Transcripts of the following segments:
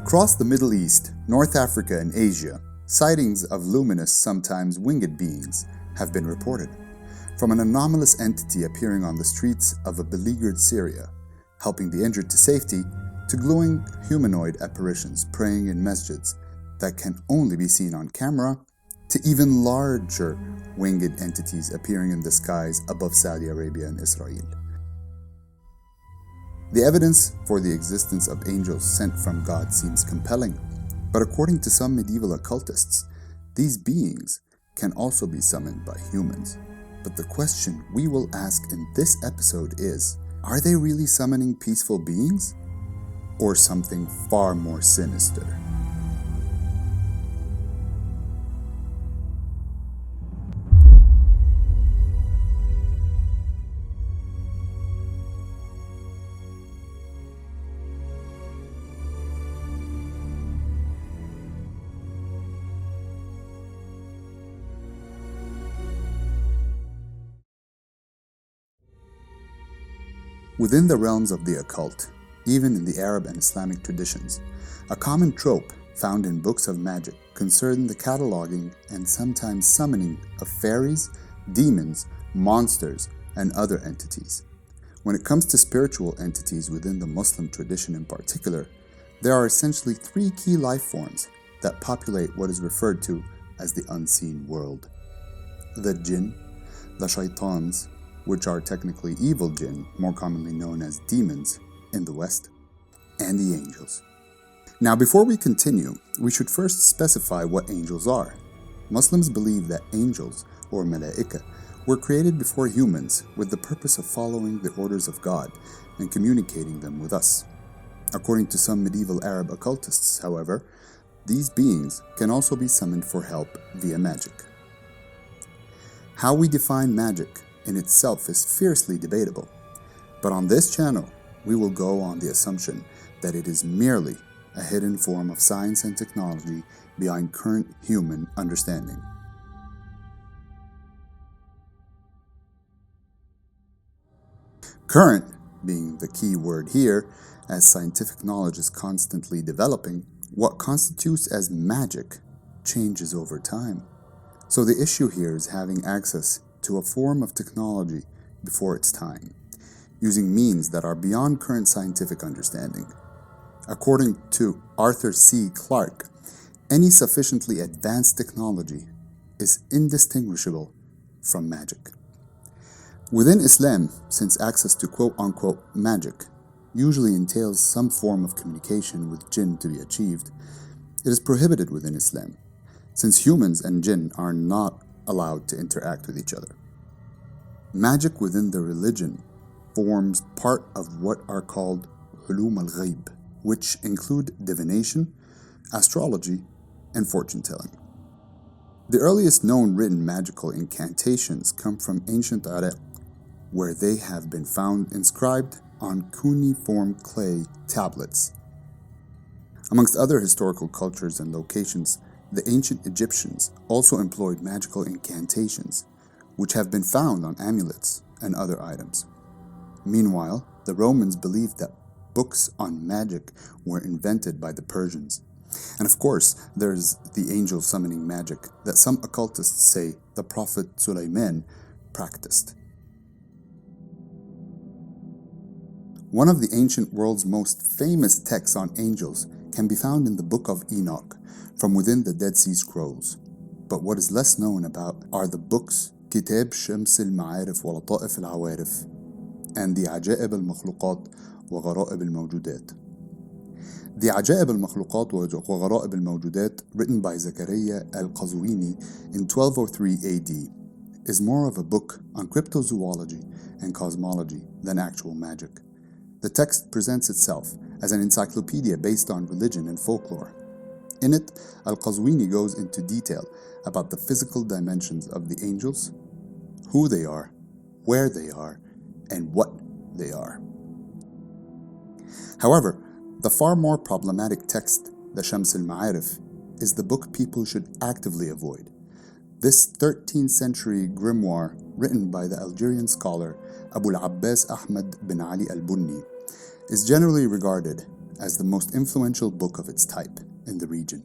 Across the Middle East, North Africa, and Asia, sightings of luminous, sometimes winged beings have been reported. From an anomalous entity appearing on the streets of a beleaguered Syria, helping the injured to safety, to glowing humanoid apparitions praying in masjids that can only be seen on camera, to even larger winged entities appearing in the skies above Saudi Arabia and Israel. The evidence for the existence of angels sent from God seems compelling, but according to some medieval occultists, these beings can also be summoned by humans. But the question we will ask in this episode is, are they really summoning peaceful beings? Or something far more sinister? Within the realms of the occult, even in the Arab and Islamic traditions, a common trope found in books of magic concerned the cataloging and sometimes summoning of fairies, demons, monsters, and other entities. When it comes to spiritual entities within the Muslim tradition in particular, there are essentially three key life forms that populate what is referred to as the unseen world: the Djinn, the shaitans, which are technically evil jinn, more commonly known as demons in the West, and the angels. Now, before we continue, we should first specify what angels are. Muslims believe that angels, or malaika, were created before humans with the purpose of following the orders of God and communicating them with us. According to some medieval Arab occultists, however, these beings can also be summoned for help via magic. How we define magic in itself is fiercely debatable, but on this channel, we will go on the assumption that it is merely a hidden form of science and technology beyond current human understanding. Current being the key word here, as scientific knowledge is constantly developing, what constitutes as magic changes over time. So the issue here is having access to a form of technology before its time, using means that are beyond current scientific understanding. According to Arthur C. Clarke, any sufficiently advanced technology is indistinguishable from magic. Within Islam, since access to quote-unquote magic usually entails some form of communication with jinn to be achieved, it is prohibited within Islam, since humans and jinn are not allowed to interact with each other. Magic within the religion forms part of what are called ulum al-ghayb, which include divination, astrology, and fortune-telling. The earliest known written magical incantations come from ancient Iraq, where they have been found inscribed on cuneiform clay tablets. Amongst other historical cultures and locations, the ancient Egyptians also employed magical incantations, which have been found on amulets and other items. Meanwhile, the Romans believed that books on magic were invented by the Persians. And of course, there's the angel summoning magic that some occultists say the Prophet Sulaiman practiced. One of the ancient world's most famous texts on angels can be found in the Book of Enoch, from within the Dead Sea Scrolls. But what is less known about are the books كتاب شمس المعارف ولطائف العوارف and the عجائب المخلوقات وغرائب الموجودات. The عجائب المخلوقات وغرائب الموجودات, written by Zakaria al-Qazwini in 1203 AD, is more of a book on cryptozoology and cosmology than actual magic. The text presents itself as an encyclopedia based on religion and folklore. In it, al-Qazwini goes into detail about the physical dimensions of the angels, who they are, where they are, and what they are. However, the far more problematic text, the Shams al-Maarif, is the book people should actively avoid. This 13th century grimoire, written by the Algerian scholar Abu al-Abbas Ahmad bin Ali al-Bunni, is generally regarded as the most influential book of its type in the region.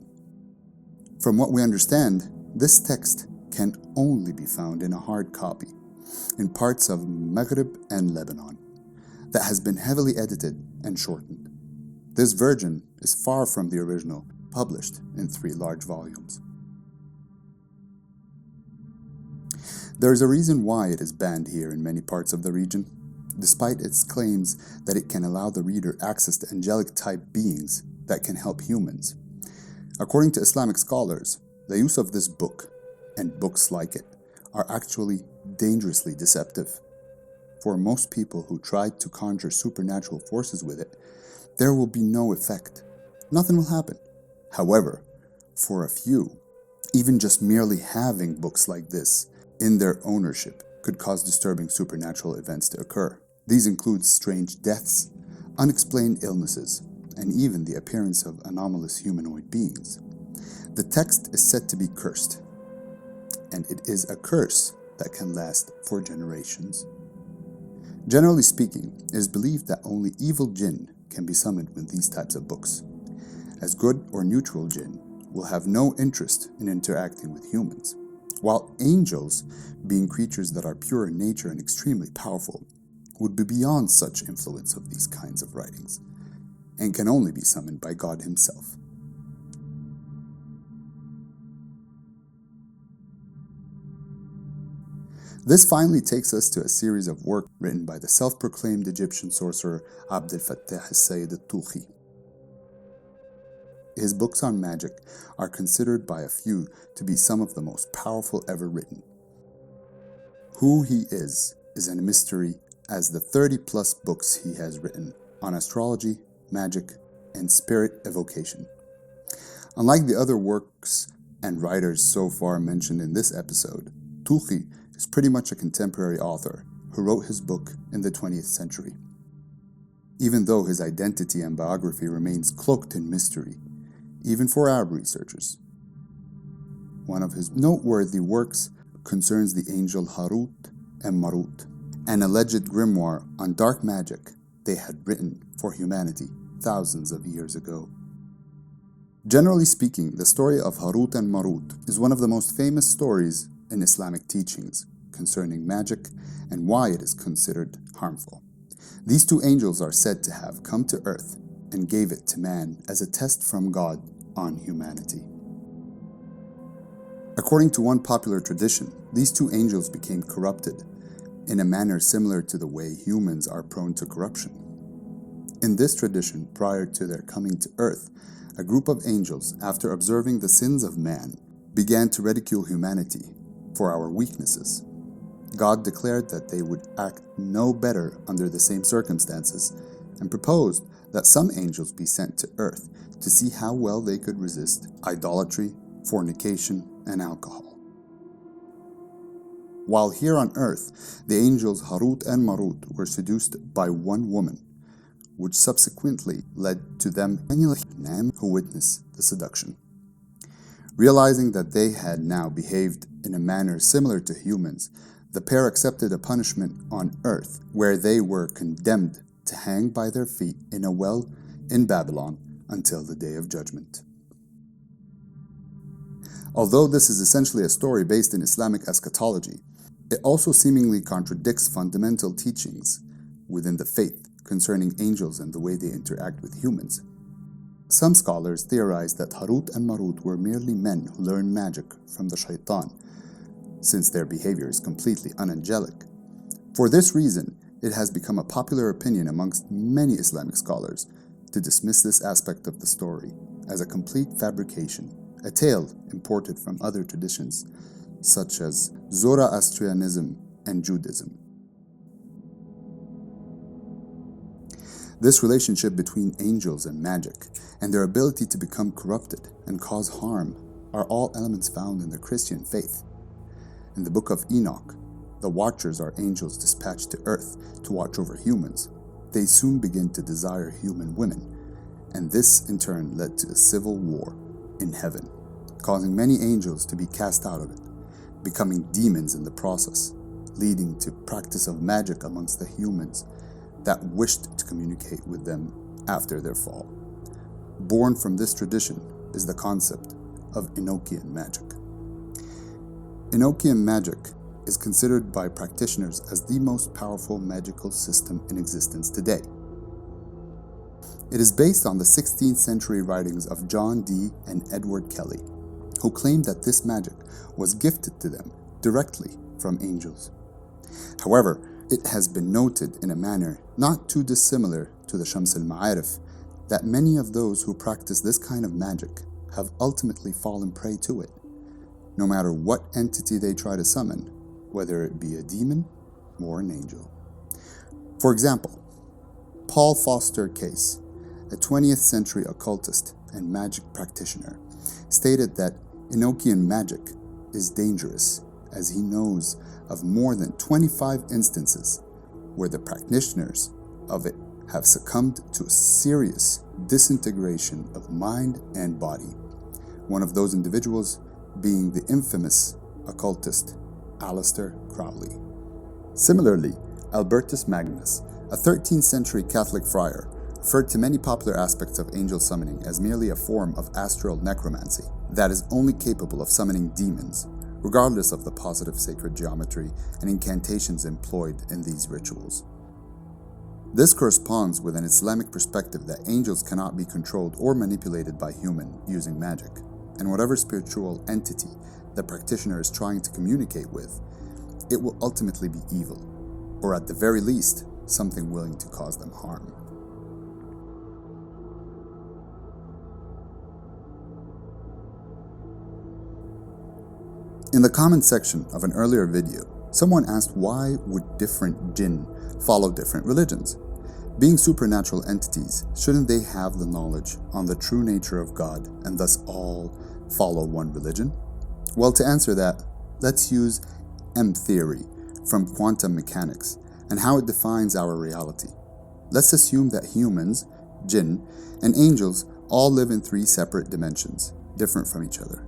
From what we understand, this text can only be found in a hard copy in parts of Maghrib and Lebanon that has been heavily edited and shortened. This version is far from the original, published in 3 large volumes. There is a reason why it is banned here in many parts of the region, despite its claims that it can allow the reader access to angelic-type beings that can help humans. According to Islamic scholars, the use of this book, and books like it, are actually dangerously deceptive. For most people who try to conjure supernatural forces with it, there will be no effect. Nothing will happen. However, for a few, even just merely having books like this in their ownership could cause disturbing supernatural events to occur. These include strange deaths, unexplained illnesses, and even the appearance of anomalous humanoid beings. The text is said to be cursed, and it is a curse that can last for generations. Generally speaking, it is believed that only evil Djinn can be summoned with these types of books, as good or neutral Djinn will have no interest in interacting with humans, while angels, being creatures that are pure in nature and extremely powerful, would be beyond such influence of these kinds of writings, and can only be summoned by God himself. This finally takes us to a series of work written by the self-proclaimed Egyptian sorcerer Abdul al-Sayyid al-Tuhi. His books on magic are considered by a few to be some of the most powerful ever written. Who he is a mystery, as the 30-plus books he has written on astrology, magic, and spirit evocation. Unlike the other works and writers so far mentioned in this episode, Tuhi is pretty much a contemporary author who wrote his book in the 20th century. Even though his identity and biography remains cloaked in mystery, even for Arab researchers. One of his noteworthy works concerns the angel Harut and Marut, an alleged grimoire on dark magic they had written for humanity thousands of years ago. Generally speaking, the story of Harut and Marut is one of the most famous stories in Islamic teachings concerning magic and why it is considered harmful. These 2 angels are said to have come to earth and gave it to man as a test from God on humanity. According to one popular tradition, these 2 angels became corrupted in a manner similar to the way humans are prone to corruption. In this tradition, prior to their coming to earth, a group of angels, after observing the sins of man, began to ridicule humanity for our weaknesses. God declared that they would act no better under the same circumstances and proposed that some angels be sent to earth to see how well they could resist idolatry, fornication, and alcohol. While here on earth, the angels Harut and Marut were seduced by one woman, which subsequently led to them who witnessed the seduction. Realizing that they had now behaved in a manner similar to humans, the pair accepted a punishment on earth where they were condemned to hang by their feet in a well in Babylon until the day of judgment. Although this is essentially a story based in Islamic eschatology, it also seemingly contradicts fundamental teachings within the faith concerning angels and the way they interact with humans. Some scholars theorize that Harut and Marut were merely men who learned magic from the shaitan, since their behavior is completely unangelic. For this reason, it has become a popular opinion amongst many Islamic scholars to dismiss this aspect of the story as a complete fabrication, a tale imported from other traditions, such as Zoroastrianism and Judaism. This relationship between angels and magic, and their ability to become corrupted and cause harm, are all elements found in the Christian faith. In the book of Enoch, the Watchers are angels dispatched to earth to watch over humans. They soon begin to desire human women, and this in turn led to a civil war in heaven, causing many angels to be cast out of it, becoming demons in the process, leading to practice of magic amongst the humans that wished to communicate with them after their fall. born from this tradition is the concept of Enochian magic. Enochian magic is considered by practitioners as the most powerful magical system in existence today. It is based on the 16th century writings of John Dee and Edward Kelly, who claimed that this magic was gifted to them directly from angels. However, it has been noted in a manner not too dissimilar to the Shams al-Maarif that many of those who practice this kind of magic have ultimately fallen prey to it, no matter what entity they try to summon, whether it be a demon or an angel. For example, Paul Foster Case, a 20th century occultist and magic practitioner, stated that Enochian magic is dangerous as he knows of more than 25 instances where the practitioners of it have succumbed to a serious disintegration of mind and body, one of those individuals being the infamous occultist Aleister Crowley. Similarly, Albertus Magnus, a 13th century Catholic friar, referred to many popular aspects of angel summoning as merely a form of astral necromancy that is only capable of summoning demons, regardless of the positive sacred geometry and incantations employed in these rituals. This corresponds with an Islamic perspective that angels cannot be controlled or manipulated by human using magic, and whatever spiritual entity the practitioner is trying to communicate with, it will ultimately be evil, or at the very least, something willing to cause them harm. In the comment section of an earlier video, someone asked why would different Djinn follow different religions? Being supernatural entities, shouldn't they have the knowledge on the true nature of God and thus all follow one religion? Well, to answer that, let's use M theory from quantum mechanics and how it defines our reality. Let's assume that humans, Djinn, and angels all live in 3 separate dimensions, different from each other.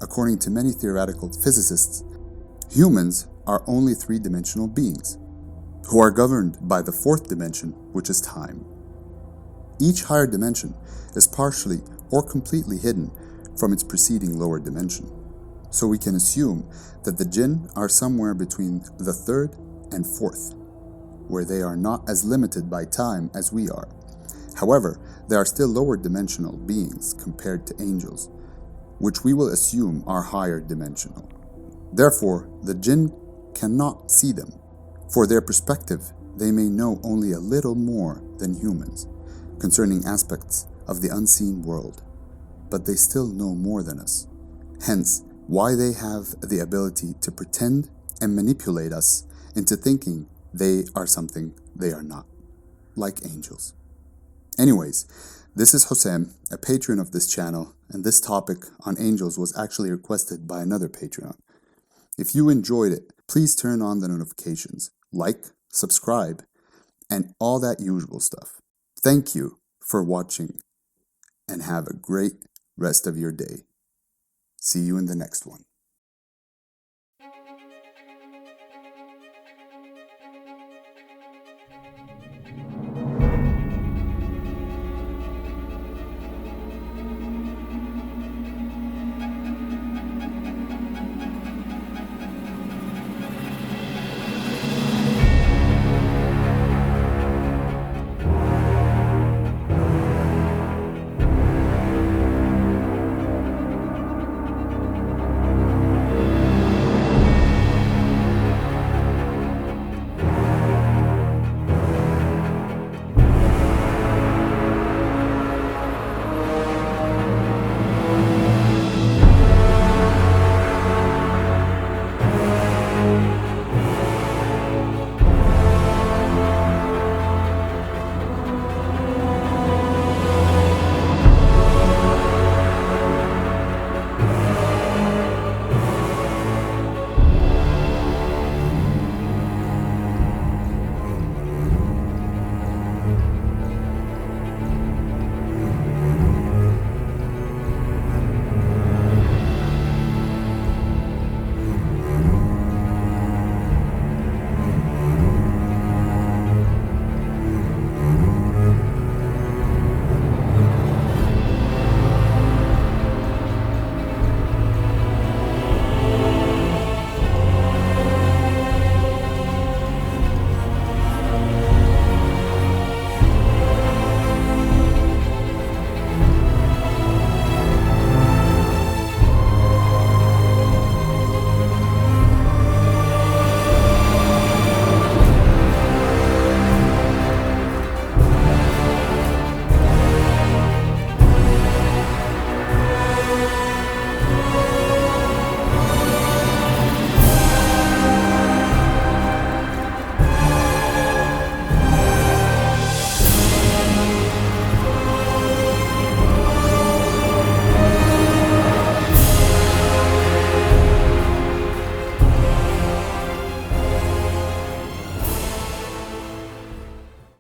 According to many theoretical physicists, humans are only 3-dimensional beings, who are governed by the 4th dimension, which is time. Each higher dimension is partially or completely hidden from its preceding lower dimension. So we can assume that the Djinn are somewhere between the 3rd and 4th, where they are not as limited by time as we are. However, they are still lower dimensional beings compared to angels, which we will assume are higher dimensional. Therefore, the Djinn cannot see them. For their perspective, they may know only a little more than humans concerning aspects of the unseen world, but they still know more than us. Hence, why they have the ability to pretend and manipulate us into thinking they are something they are not, like angels. Anyways, this is Hossein, a patron of this channel, and this topic on angels was actually requested by another Patreon. If you enjoyed it, please turn on the notifications, like, subscribe, and all that usual stuff. Thank you for watching, and have a great rest of your day. See you in the next one.